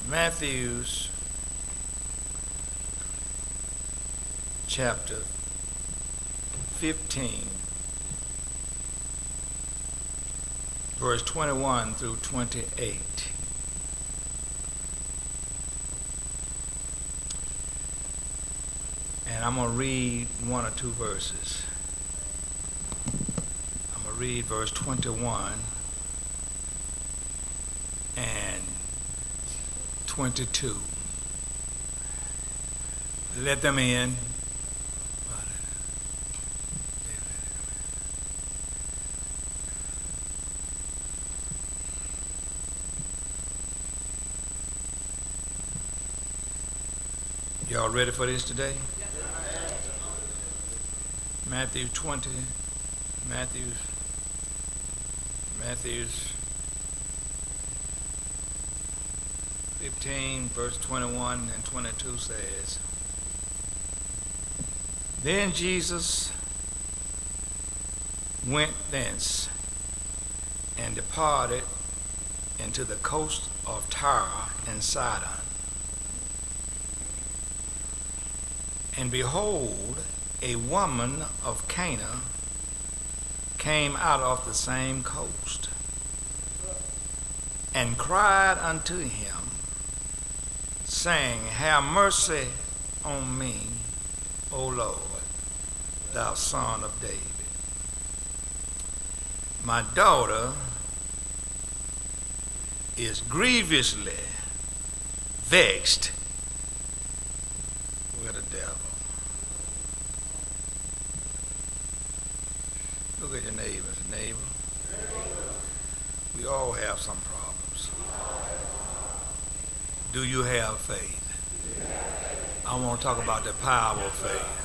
Matthew's chapter 15, verse 21 through 28. And I'm going to read one or two verses. I'm going to read verse 21 and 22. Let them in. Y'all ready for this today? Matthew's 15, verse 21 and 22 says, Then Jesus went thence and departed into the coast of Tyre and Sidon. And behold, a woman of Canaan came out of the same coast, and cried unto him, saying, Have mercy on me, O Lord, thou son of David. My daughter is grievously vexed with the devil. Look at your neighbor. We all have some problems. Do you have faith? I want to talk about the power of faith.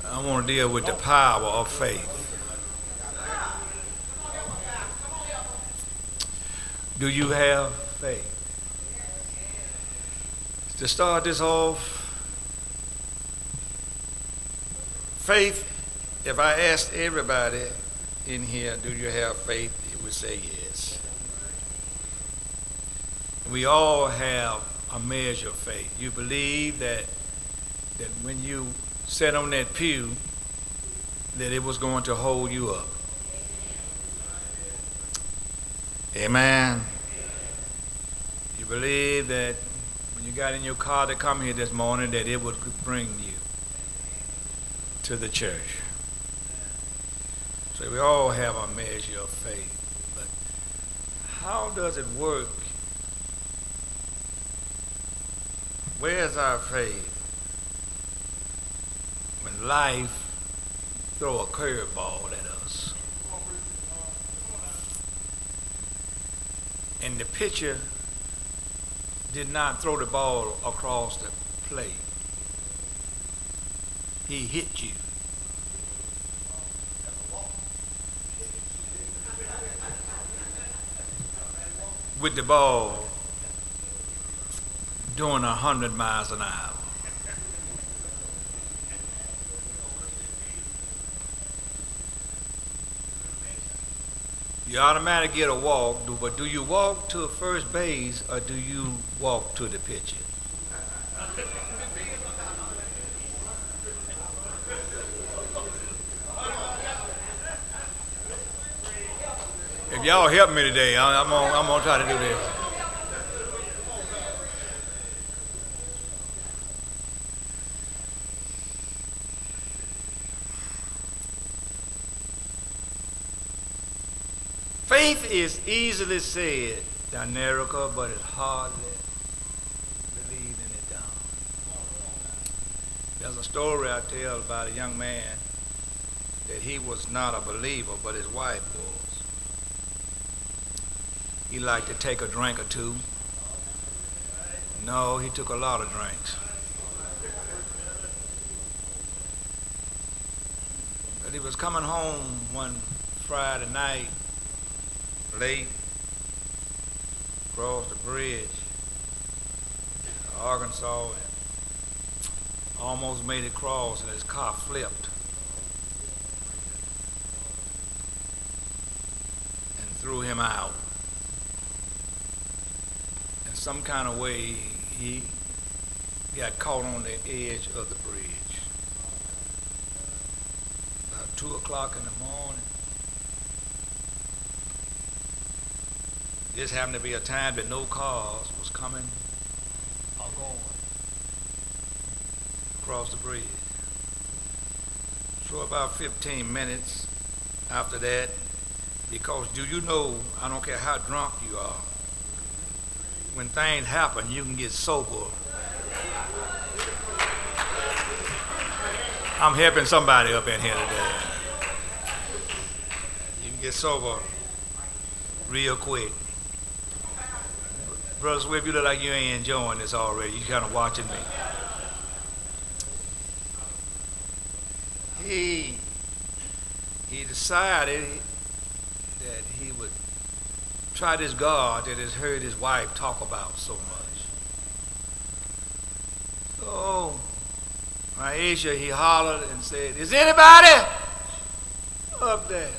I want to deal with the power of faith. Do you have faith? To start this off, faith, if I asked everybody in here, do you have faith, it would say yes. We all have a measure of faith. You believe that when you sat on that pew, that it was going to hold you up. Amen. You believe that when you got in your car to come here this morning, that it would bring you to the church. So we all have a measure of faith. But how does it work? Where's our faith when life throw a curveball at us? And the pitcher did not throw the ball across the plate. He hit you. With the ball doing 100 miles an hour. You automatically get a walk, but do you walk to first base or do you walk to the pitcher? If y'all help me today, I'm gonna try to do this. Faith is easily said, Dinerica, but it's hardly believed in it done. There's a story I tell about a young man that he was not a believer, but his wife was. He liked to take a drink or two. No, he took a lot of drinks. But he was coming home one Friday night, late, across the bridge to Arkansas, and almost made it across, and his car flipped. threw him out. In some kind of way, he got caught on the edge of the bridge. About 2 o'clock in the morning. This happened to be a time that no cars was coming or going across the bridge. So about 15 minutes after that, because do you know, I don't care how drunk you are, when things happen, you can get sober. I'm helping somebody up in here today. You can get sober real quick. Brother Swift, you look like you ain't enjoying this already. You kind of watching me. He decided that he would try this God that has heard his wife talk about so much. So, Aisha, he hollered and said, "Is anybody up there?"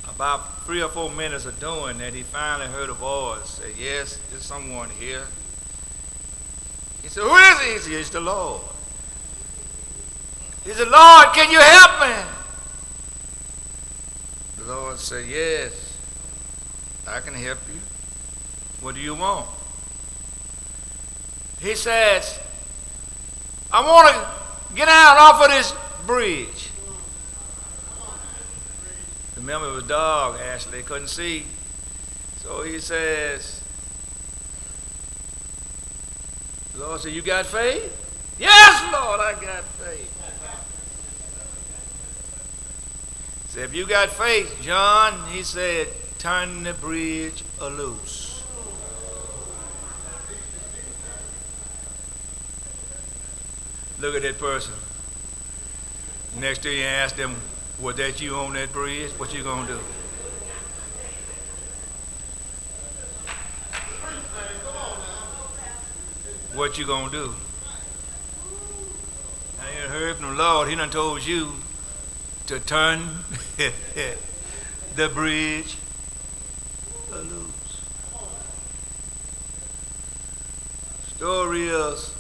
About 3 or 4 minutes of doing that, he finally heard a voice say, "Yes, there's someone here." He said, "Who is it?" He said, "It's the Lord." He said, "Lord, can you help me?" The Lord said, "Yes, I can help you. What do you want?" He says, "I want to get out off of this bridge." Remember, it was dark, Ashley couldn't see. So he says, the Lord said, "You got faith?" "Yes, Lord, I got faith." He said, "If you got faith, John," he said, "turn the bridge loose." Look at that person next to you and ask them, "Was that you on that bridge? What you gonna do?" What you gonna do? I ain't heard from the Lord. He done told you to turn the bridge loose. Story is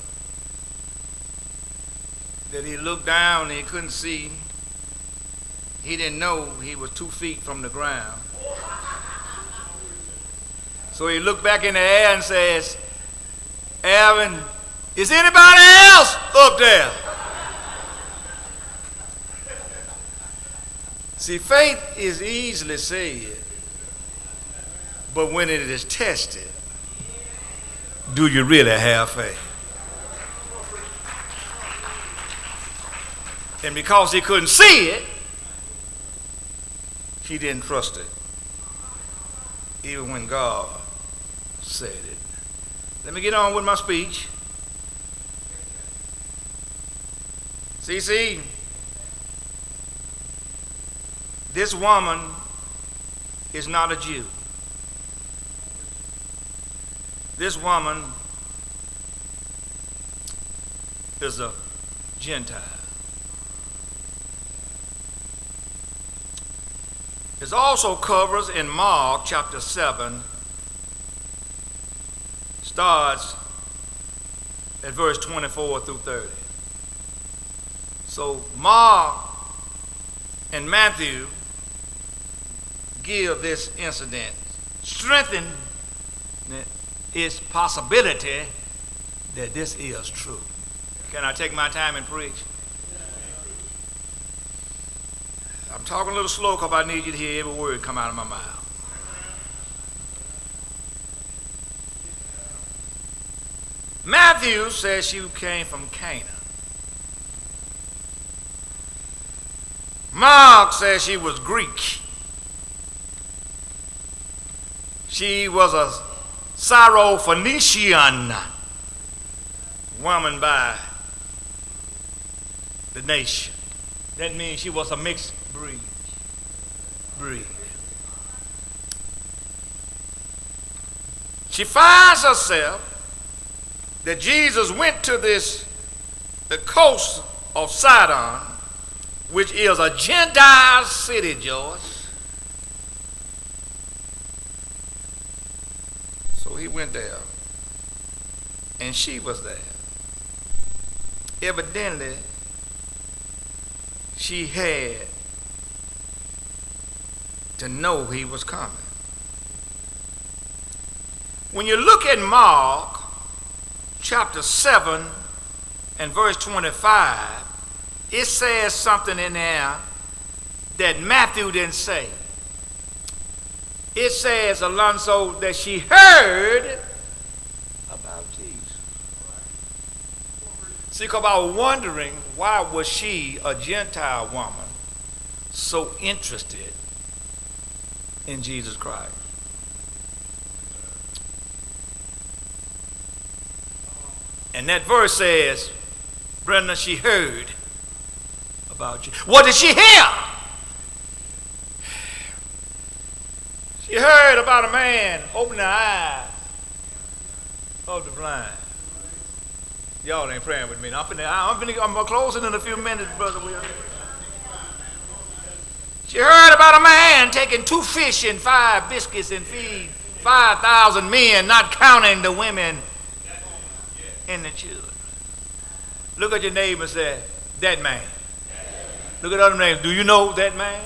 that he looked down and he couldn't see. He didn't know he was 2 feet from the ground. So he looked back in the air and says, "Aaron, is anybody else up there?" See, faith is easily said, but when it is tested, do you really have faith? And because he couldn't see it, he didn't trust it, even when God said it. Let me get on with my speech. See, this woman is not a Jew. This woman is a Gentile. It also covers in Mark chapter 7, starts at verse 24 through 30. So Mark and Matthew give this incident, strengthen its possibility that this is true. Can I take my time and preach? I'm talking a little slow because I need you to hear every word come out of my mouth. Matthew says she came from Canaan. Mark says she was Greek. She was a Syrophoenician woman by the nation. That means she was a mixed breed. She finds herself that Jesus went to the coast of Sidon, which is a Gentile city, George. So he went there, and she was there. Evidently, she had to know he was coming. When you look at Mark chapter 7 and verse 25, it says something in there that Matthew didn't say. It says, Alonso, that she heard about Jesus. See, because I was wondering, why was she, a Gentile woman, so interested in Jesus Christ? And that verse says, Brenda, she heard about you. What did she hear? She heard about a man opening the eyes of the blind. Y'all ain't praying with me. I'm closing in a few minutes, Brother Will. She heard about a man taking 2 fish and 5 biscuits and feed 5,000 men, not counting the women and the children. Look at your neighbor and say, that man. Look at other names. Do you know that man?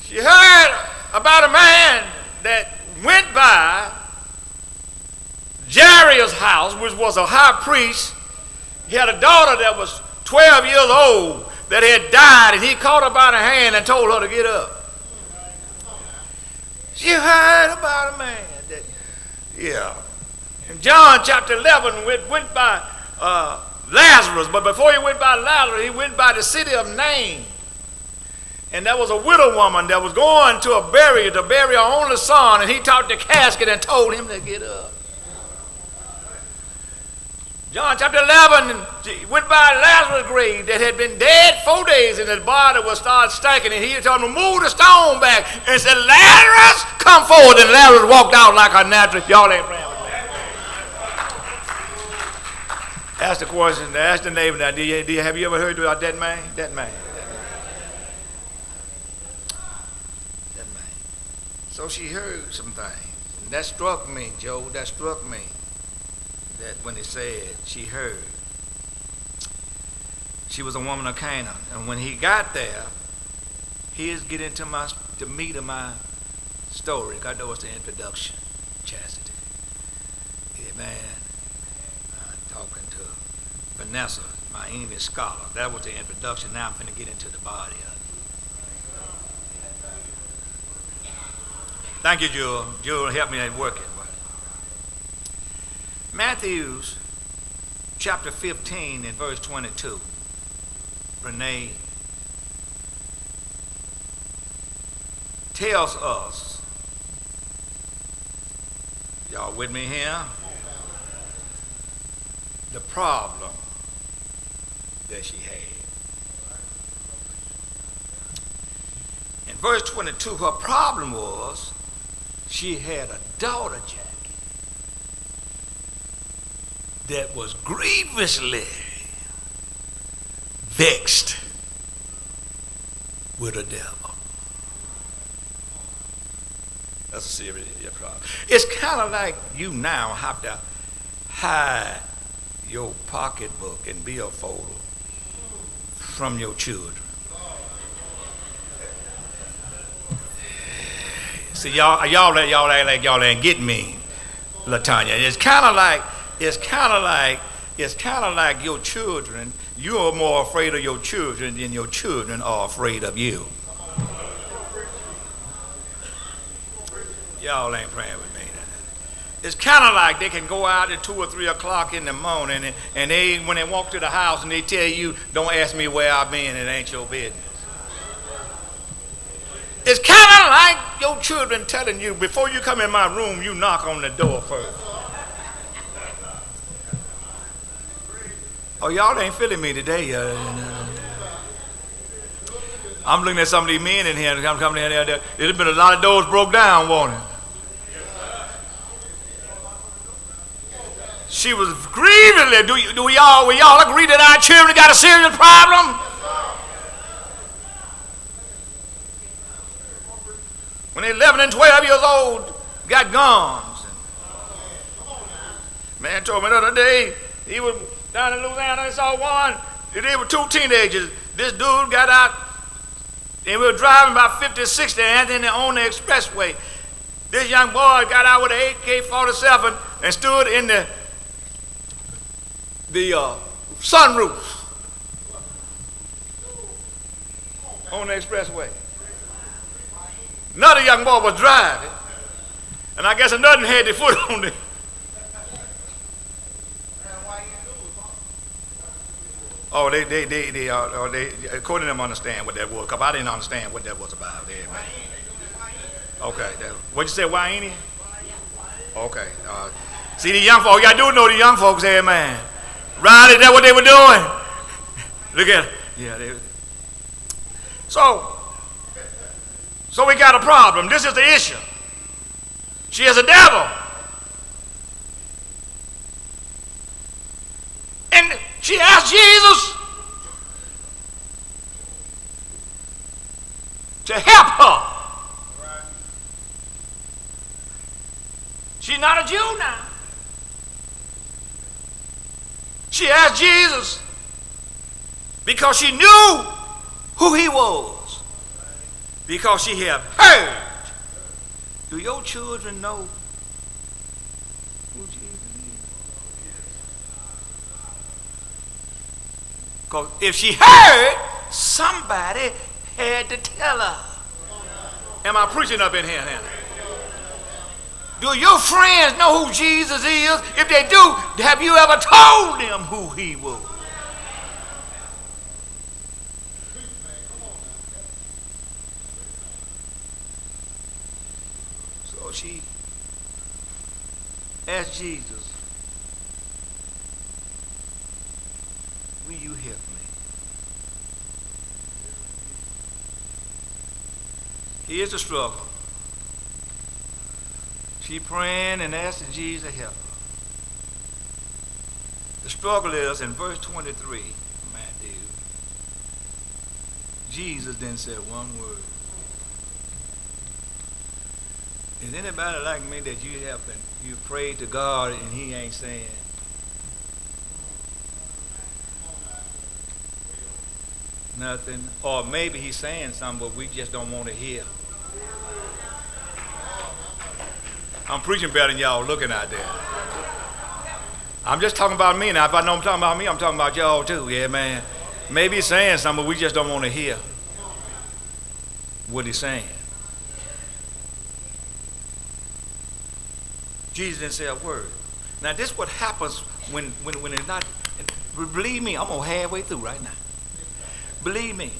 She heard about a man that went by Jairus' house, which was a high priest. He had a daughter that was 12 years old that had died, and he caught her by the hand and told her to get up. She heard about a man that, In John chapter 11, went by Lazarus, but before he went by Lazarus, he went by the city of Nain. And there was a widow woman that was going to a burial to bury her only son, and he took the casket and told him to get up. John chapter 11, he went by Lazarus' grave that had been dead 4 days, and his body was started stinking, and he told him to move the stone back and said, Lazarus, come forward. And Lazarus walked out like a natural. Y'all ain't praying with me. Ask the question, ask the neighbor now, have you ever heard about that man? That man. So she heard some things. And that struck me, Joe, that That when he said she heard. She was a woman of Canaan. And when he got there, here's getting to the meat of my story. God knows the introduction, Chastity. Amen. I'm talking to Vanessa, my English scholar. That was the introduction. Now I'm going to get into the body of it. Thank you, Jewel. Jewel helped me at working. Matthew chapter 15 and verse 22. Renee tells us, y'all with me here? The problem that she had. In verse 22, her problem was she had a daughter, Jackie, that was grievously vexed with the devil. That's a serious problem. It's kind of like you now have to hide your pocketbook and billfold from your children. See, y'all act like y'all ain't getting me, LaTanya. It's kind of like your children. You are more afraid of your children than your children are afraid of you. Y'all ain't praying with me. It's kind of like they can go out at 2 or 3 o'clock in the morning, and they, when they walk to the house, and they tell you, "Don't ask me where I've been. It ain't your business." It's kind of like your children telling you, before you come in my room, you knock on the door first. Oh, y'all ain't feeling me today. I'm looking at some of these men in here. I'm coming in there. There's been a lot of doors broke down, won't it? She was grievously. Do we all agree that our children got a serious problem? When they're 11 and 12 years old, got guns Man told me the other day, he was down in Louisiana and saw one. They were two teenagers. This dude got out, and we were driving about 50 or 60, and then on the expressway. This young boy got out with an AK-47 and stood in the sunroof on the expressway. Another young boy was driving, and I guess another had their foot on it. Oh, they according to them understand what that was, because I didn't understand what that was about. There, man. Okay, what'd you say, why ain't he? Okay. See, the young folks, y'all do know the young folks here, man. Right, is that what they were doing? Look at it. Yeah, So we got a problem. This is the issue. She is a devil. And she asked Jesus to help her. She's not a Jew now. She asked Jesus because she knew who he was. Because she had heard. Do your children know who Jesus is? Because if she heard, somebody had to tell her. Am I preaching up in here now? Do your friends know who Jesus is? If they do, have you ever told them who he was? So she asked Jesus, will you help me? Here's the struggle. She praying and asking Jesus to help her. The struggle is in verse 23, Matthew. Jesus then said one word. Is anybody like me that you prayed to God and he ain't saying? Nothing. Or maybe he's saying something, but we just don't want to hear. I'm preaching better than y'all looking out there. I'm just talking about me now. If I know I'm talking about me, I'm talking about y'all too. Yeah, man. Maybe he's saying something, but we just don't want to hear what he's saying. Jesus didn't say a word. Now, this is what happens when it's not. Believe me, I'm going halfway through right now. Believe me.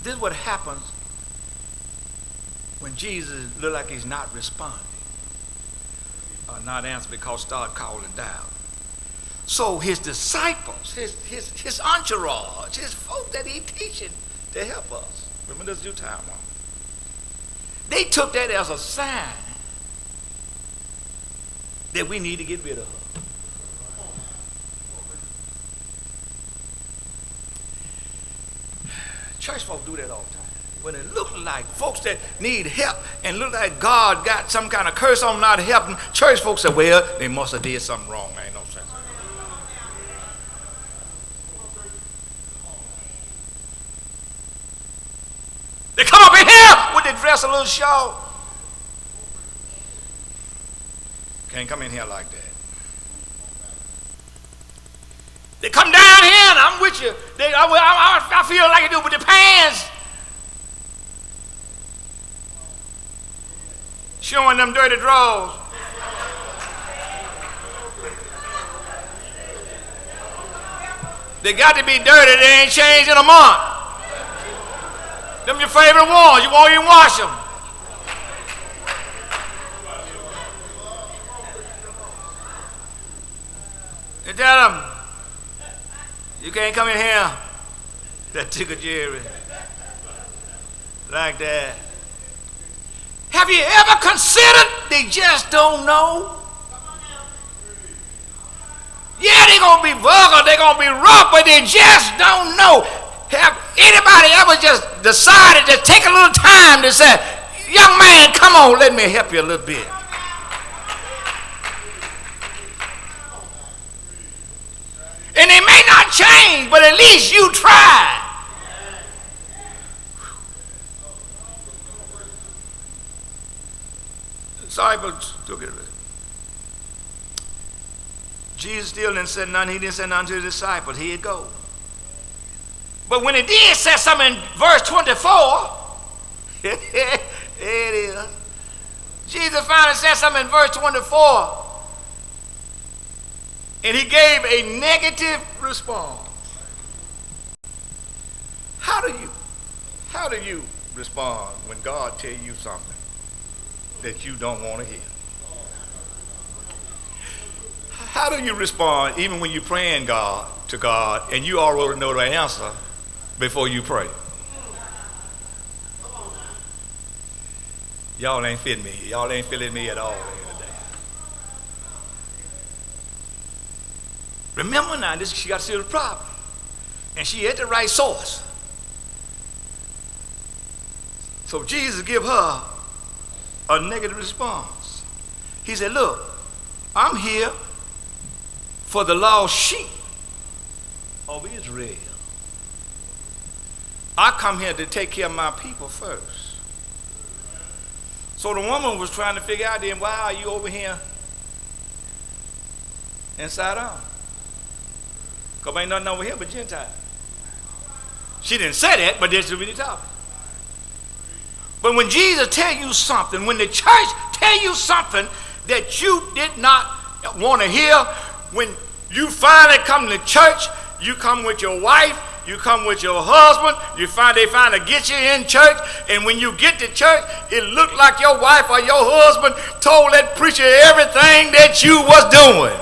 This is what happens when Jesus looks like he's not responding. Not answer because start calling down. So his disciples, his entourage, his folk that he teaching to help us. Remember this new time one. They took that as a sign that we need to get rid of her. Church folk do that all the time. When it look like folks that need help and look like God got some kind of curse on them not helping, church folks say, well, they must have did something wrong. Ain't no sense. They come up in here with their dress a little short. Can't come in here like that. They come down here and I'm with you. I feel like you do with the pants. Showing them dirty drawers. They got to be dirty. They ain't changed in a month. Them your favorite ones. You won't even wash them. They tell them, you can't come in here. That tickle Jerry. Like that. Have you ever considered they just don't know? Yeah, they're going to be vulgar, they're going to be rough, but they just don't know. Have anybody ever just decided to take a little time to say, young man, come on, let me help you a little bit? And they may not change, but at least you tried. The disciples took it. Jesus still didn't say nothing. He didn't say nothing to the disciples. He'd go. But when he did say something in verse 24, it is. Jesus finally said something in verse 24. And he gave a negative response. How do you respond when God tells you something that you don't want to hear? How do you respond even when you're praying to God and you already know the answer before you pray? Y'all ain't feeling me. Y'all ain't feeling me at all here today. Remember now, she got to see the problem. And she had the right source. So Jesus give her a negative response. He said, look, I'm here for the lost sheep of Israel. I come here to take care of my people first. So the woman was trying to figure out then, why are you over here inside out? Because ain't nothing over here but Gentile. She didn't say that, but that's really topic. But when Jesus tell you something, when the church tell you something that you did not want to hear, when you finally come to church, you come with your wife, you come with your husband, they finally get you in church, and when you get to church, it looked like your wife or your husband told that preacher everything that you was doing.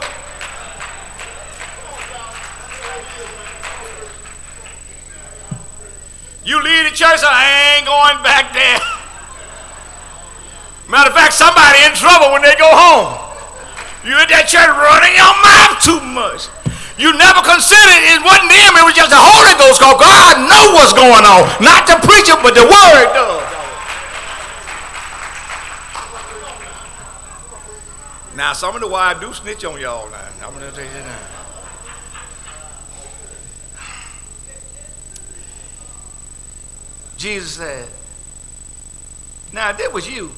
You leave the church, I ain't going back there. Matter of fact, somebody in trouble when they go home. You at that church running your mouth too much. You never considered it wasn't them, it was just the Holy Ghost, because God knows what's going on. Not the preacher, but the word does. Now, some of the wives do snitch on y'all now. I'm going to tell you that now. Jesus said, now if that was you,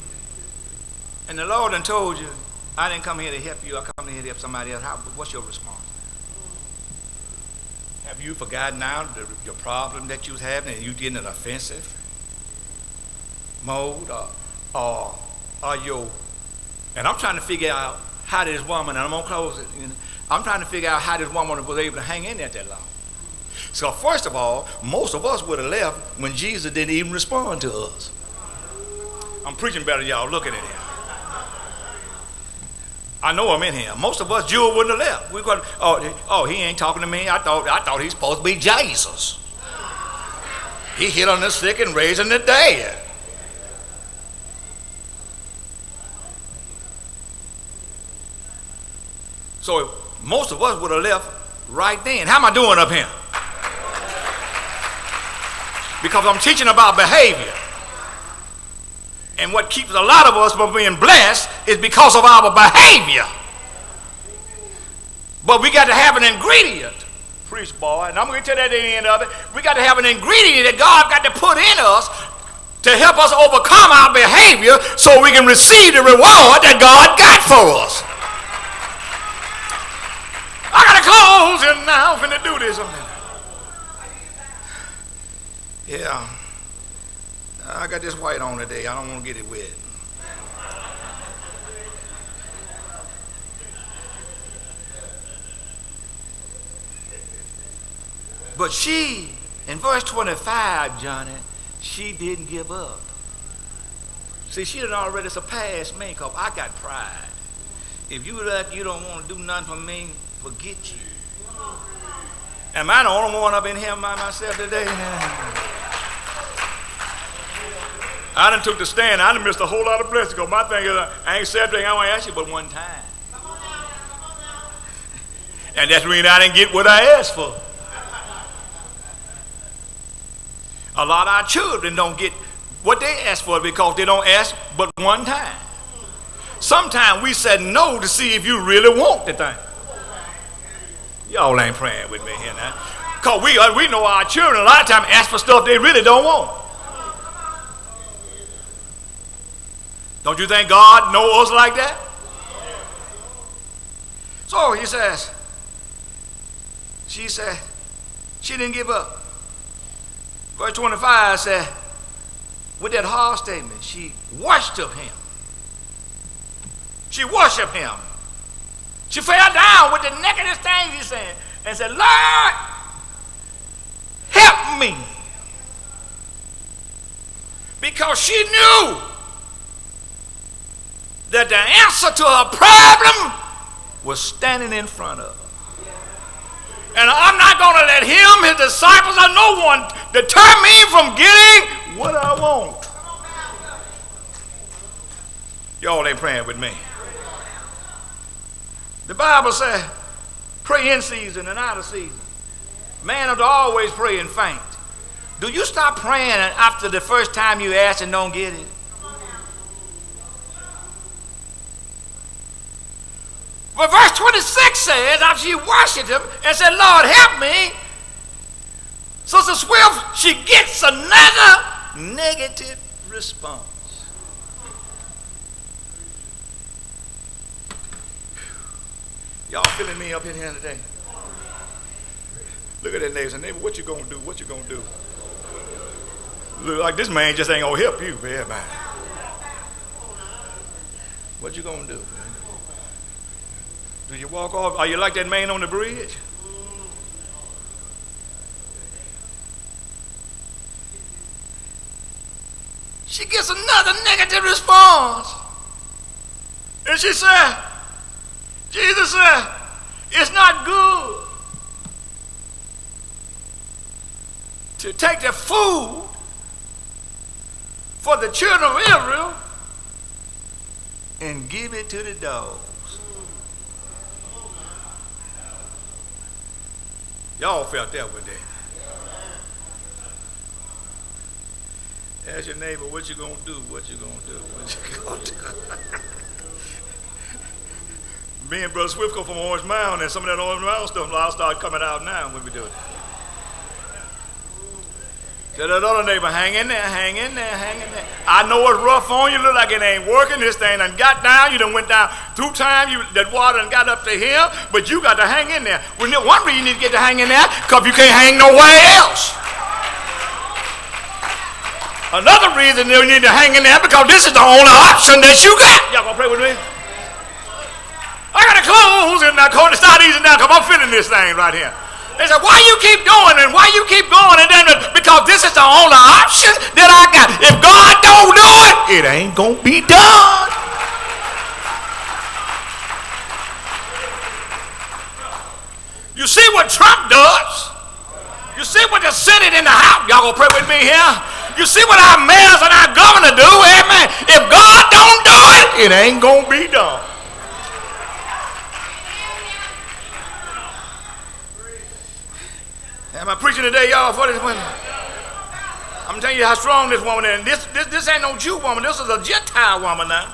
and the Lord done told you, I didn't come here to help you, I come here to help somebody else, what's your response? Have you forgotten now your problem that you was having and you getting an offensive mode? Or are you, and I'm trying to figure out how this woman, and I'm going to close it, I'm trying to figure out how this woman was able to hang in there that long. So first of all, most of us would have left when Jesus didn't even respond to us. I'm preaching better than y'all looking at him. I know I'm in here. Most of us Jews wouldn't have left. We're going, oh, he ain't talking to me. I thought he's supposed to be Jesus. He healing the sick and raising the dead. So most of us would have left right then. How am I doing up here? Because I'm teaching about behavior. And what keeps a lot of us from being blessed is because of our behavior. But we got to have an ingredient. Preach, boy. And I'm going to tell that at the end of it. We got to have an ingredient that God got to put in us to help us overcome our behavior so we can receive the reward that God got for us. I got to close and now I'm finna do this. Yeah. I got this white on today. I don't want to get it wet. But she, in verse 25, Johnny, she didn't give up. See, she had already surpassed me because I got pride. If you don't want to do nothing for me, forget you. Am I the only one up in here by myself today? I done took the stand. I done missed a whole lot of blessings because my thing is I ain't said everything I want to ask you but one time. And that's the reason I didn't get what I asked for. A lot of our children don't get what they ask for because they don't ask but one time. Sometimes we said no to see if you really want the thing. Y'all ain't praying with me here now. Because we know our children a lot of times ask for stuff they really don't want. Don't you think God knows us like that? So he says, she said, she didn't give up. Verse 25 said, with that hard statement, she worshiped him. She worshiped him. She fell down with the nakedest thing he said and said, Lord, help me. Because she knew that the answer to her problem was standing in front of her. And I'm not going to let him, his disciples, or no one deter me from getting what I want. Y'all ain't praying with me. The Bible says, pray in season and out of season. Man ought to always pray and faint. Do you stop praying after the first time you ask and don't get it? But verse 26 says, after she worshiped him and said, Lord, help me, Sister Swift, she gets another negative response. Y'all feeling me up in here today? Look at that neighbor. Neighbor, what you gonna do? What you gonna do? Look like this man just ain't gonna help you, everybody. What you gonna do? Do you walk off? Are you like that man on the bridge? She gets another negative response. And she said, Jesus said, it's not good to take the food for the children of Israel and give it to the dogs. Y'all felt that one day. Ask your neighbor, what you gonna do? What you gonna do? What you gonna do? Me and Brother Swift go from Orange Mound, and some of that Orange Mound stuff will start coming out now when we do it. Tell that other neighbor, hang in there, hang in there, hang in there. I know it's rough on you, look like it ain't working. This thing done got down, you done went down 2 times, that water done got up to here, but you got to hang in there. Well, one reason you need to get to hang in there, because you can't hang nowhere else. Another reason you need to hang in there, because this is the only option that you got. Y'all gonna pray with me? I got to close and now start easing down because I'm feeling this thing right here. They said, why you keep doing and why you keep going? And then because this is the only option that I got. If God don't do it, it ain't going to be done. You see what Trump does? You see what the Senate in the House, y'all going to pray with me here? You see what our mayors and our governor do? Amen. If God don't do it, it ain't going to be done. Am I preaching today, y'all, for this woman? I'm telling you how strong this woman is. This ain't no Jew woman. This is a Gentile woman now.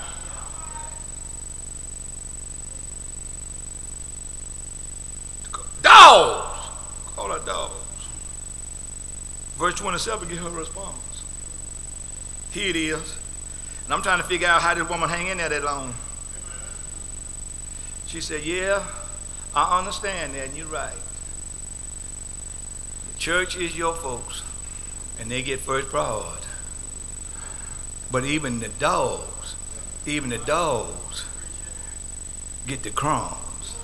Dogs. Call her dogs. Verse 27, give her a response. Here it is. And I'm trying to figure out how this woman hang in there that long. She said, yeah, I understand that, and you're right. Church is your folks, and they get first priority. But even the dogs get the crumbs.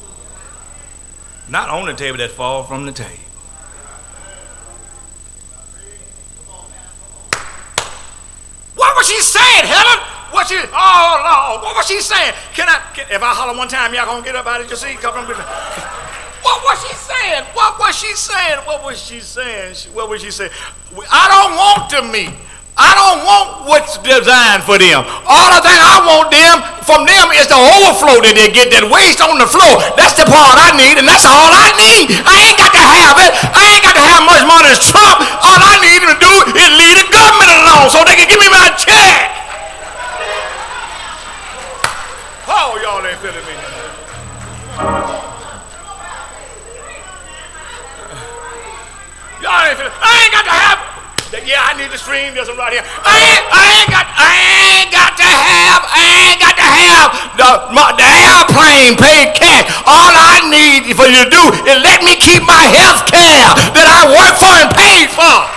Not on the table, that fall from the table. What was she saying, Helen? Oh, Lord, what was she saying? If I holler one time, y'all gonna get up out of your seat? Come on with me. What was she saying? What was she saying? What was she saying? What was she saying? I don't want to meet. I don't want what's designed for them. All the thing I want from them is the overflow that they get, that waste on the floor. That's the part I need, and that's all I need. I ain't got to have it. I ain't got to have much money as Trump. All I need to do is leave the government alone so they can give me my check. Oh, y'all ain't feeling me. I ain't got to have the airplane paid cash. All I need for you to do is let me keep my health care that I work for and paid for.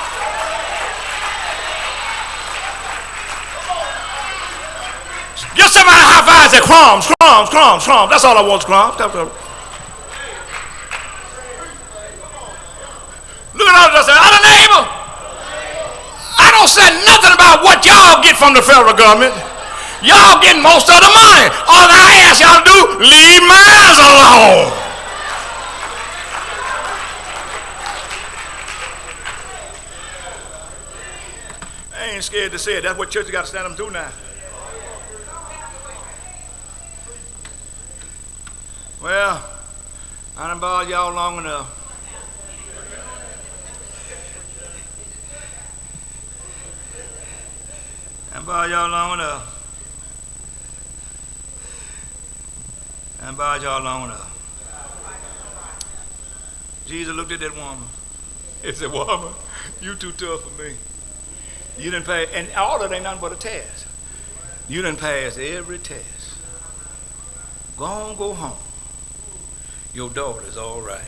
Give somebody a high five and say, crumbs, crumbs, crumbs, crumbs. That's all I want, crumbs. Look at all this. Other neighbor, I don't say nothing about what y'all get from the federal government. Y'all getting most of the money. All I ask y'all to do, leave mine alone. I ain't scared to say it. That's what church got to stand them to now. Well, I done bothered y'all long enough. I bothered y'all long enough. I bothered y'all long enough. Jesus looked at that woman. He said, woman, you too tough for me. You didn't pass, and all of it ain't nothing but a test. You didn't pass every test. Go on, go home. Your daughter's all right.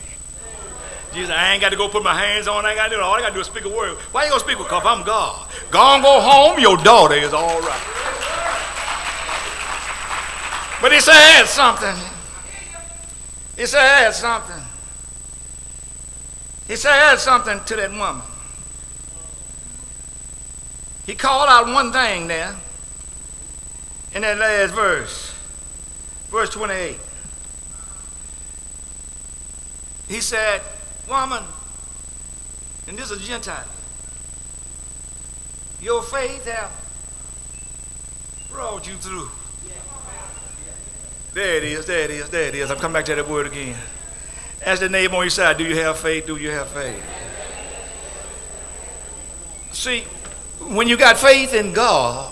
Jesus, I ain't got to go put my hands on. I ain't got to do it. All I got to do is speak a word. Why you going to speak? Because I'm God. Go on, go home. Your daughter is all right. But he said something. He said something. He said something to that woman. He called out one thing there in that last verse. Verse 28. He said, woman, and this is a Gentile, your faith have brought you through. There it is, there it is, there it is. I'm coming back to that word again. Ask the neighbor on your side, do you have faith? Do you have faith? See, when you got faith in God,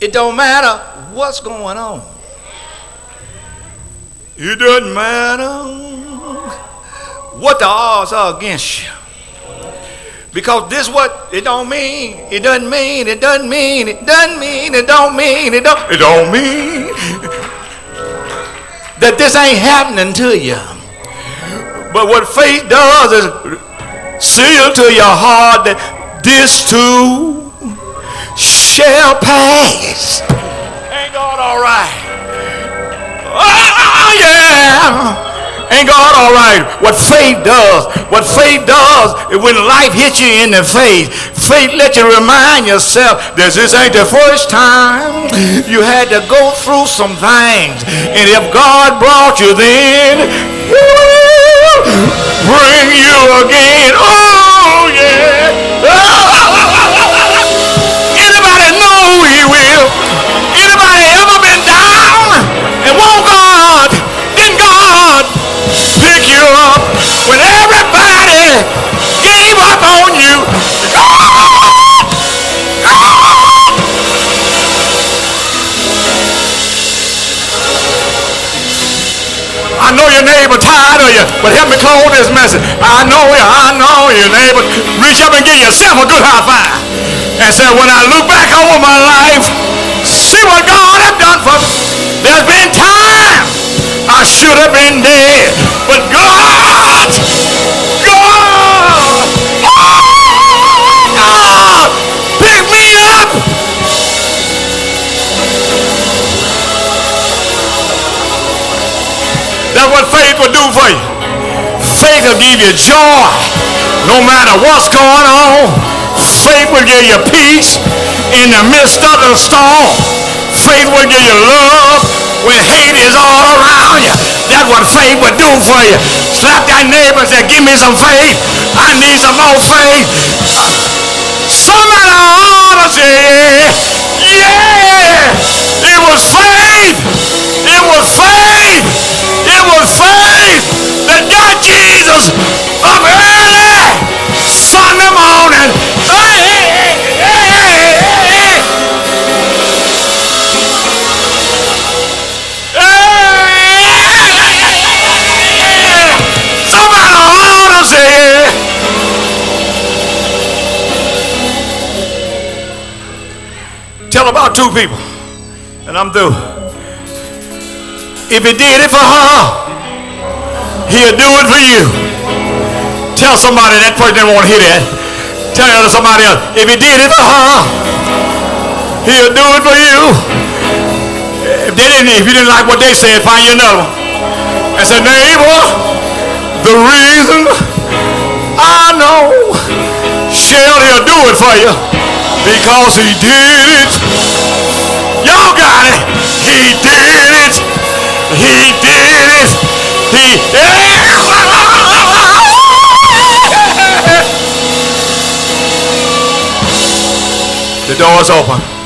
it don't matter what's going on. It doesn't matter what the odds are against you. Because this what it don't mean. It doesn't mean. It doesn't mean. It doesn't mean. It don't mean. It don't mean that this ain't happening to you. But what faith does is seal to your heart that this too shall pass. Ain't God all right? Oh yeah. Ain't God all right? What faith does is when life hits you in the face, faith lets you remind yourself that this ain't the first time you had to go through some things. And if God brought you then, He will bring you again. Oh, yeah. Anybody know He will? Anybody ever been down and won't God? Didn't God pick you up when everybody gave up on you? I know your neighbor tired of you, but help me close this message. I know your neighbor. Reach up and give yourself a good high five and say, when I look back over my life, see what God has done for me. There's been times I should have been dead, but God picked me up. That's what faith will do for you. Faith will give you joy no matter what's going on. Faith will give you peace in the midst of the storm. Faith will give you love when hate is all around you. That's what faith will do for you. Slap that neighbor and say, give me some faith. I need some more faith. Somebody ought to say, yeah. It was faith. It was faith. It was faith that got Jesus up early Sunday morning. Somebody ought to say, Tell about two people, and I'm through. If he did it for her, he'll do it for you. Tell somebody, that person didn't want to hear that. Tell somebody else, if he did it for her, he'll do it for you. If you didn't like what they said, find you another one. And say, neighbor, the reason I know he'll do it for you because he did it. Y'all got it. He did it. He did it. The door's open.